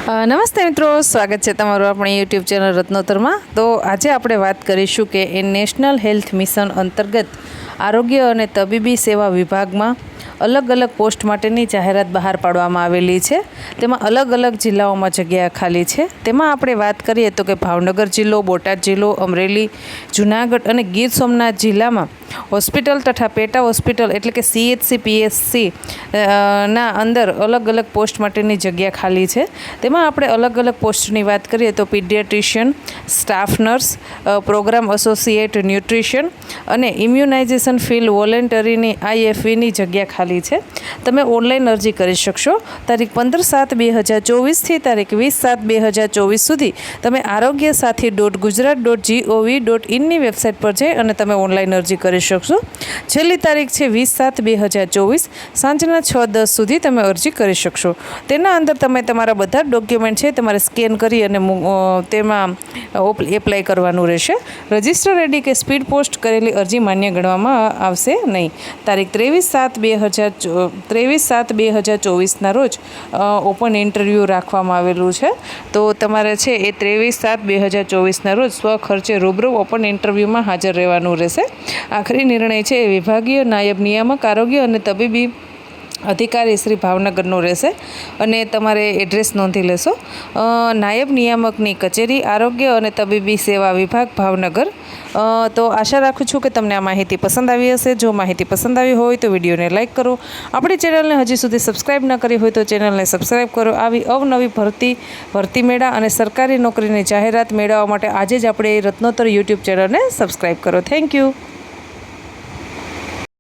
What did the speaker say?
નમસ્તે મિત્રો, સ્વાગત છે તમારું આપણી યુટ્યુબ ચેનલ રત્નોત્તરમાં। તો આજે આપણે વાત કરીશું કે એ નેશનલ હેલ્થ મિશન અંતર્ગત આરોગ્ય અને તબીબી સેવા વિભાગમાં અલગ અલગ પોસ્ટ માટેની જાહેરાત બહાર પાડવામાં આવેલી છે। તેમાં અલગ અલગ જિલ્લાઓમાં જગ્યા ખાલી છે। તેમાં આપણે વાત કરીએ તો કે ભાવનગર જિલ્લો, બોટાદ જિલ્લો, અમરેલી, જૂનાગઢ અને ગીર સોમનાથ જિલ્લામાં હોસ્પિટલ તથા પેટા હોસ્પિટલ એટલે કે CHC PSC ના અંદર અલગ અલગ પોસ્ટ માટેની જગ્યા ખાલી છે। તેમાં આપણે અલગ અલગ પોસ્ટની વાત કરીએ તો pediatrician, staff nurse, program associate nutrition અને ઇમ્યુનાઇઝેશન ફિલ્ડ વોલેન્ટરીની IFVની જગ્યા ખાલી છે। તમે ઓનલાઈન અરજી કરી શકશો। તારીખ 15/7/2024થી તારીખ 20/7/2024 સુધી તમે arogyasathi.gujarat.gov.in ની વેબસાઇટ પર જઈ અને તમે ઓનલાઈન અરજી કરી શકશો। છેલ્લી તારીખ છે 20/7/2024 સાંજના 6:10 સુધી તમે અરજી કરી શકશો। તેના અંદર તમે તમારા બધા ડોક્યુમેન્ટ છે તમારે સ્કેન કરી અને તેમાં એપ્લાય કરવાનું રહેશે। રજિસ્ટર આઈડી કે સ્પીડ પોસ્ટ કરેલી અરજી માન્ય ગણવામાં આવશે નહીં। તારીખ 23/7/2024ના રોજ ઓપન ઇન્ટરવ્યૂ રાખવામાં આવેલું છે। તો તમારે છે એ 23/7/2024ના રોજ સ્વખર્ચે રૂબરૂ ઓપન ઇન્ટરવ્યૂમાં હાજર રહેવાનું રહેશે। આખરી નિર્ણય છે એ વિભાગીય નાયબ નિયામક આરોગ્ય અને તબીબી અધિકારી શ્રી ભાવનગરનું રહેશે અને તમારે એડ્રેસ નોંધી લેશો। નાયબ નિયામકની કચેરી, આરોગ્ય અને તબીબી સેવા વિભાગ, ભાવનગર। તો આશા રાખું છું કે તમને આ માહિતી પસંદ આવી હશે। જો માહિતી પસંદ આવી હોય તો વિડીયોને લાઇક કરો। આપણી ચેનલને હજી સુધી સબસ્ક્રાઈબ ન કરી હોય તો ચેનલને સબસ્ક્રાઈબ કરો। આવી અવનવી ભરતી મેળા અને સરકારી નોકરીની જાહેરાત મેળવવા માટે આજે જ આપણે રત્નોત્તર યુટ્યુબ ચેનલને સબસ્ક્રાઈબ કરો। Thank you.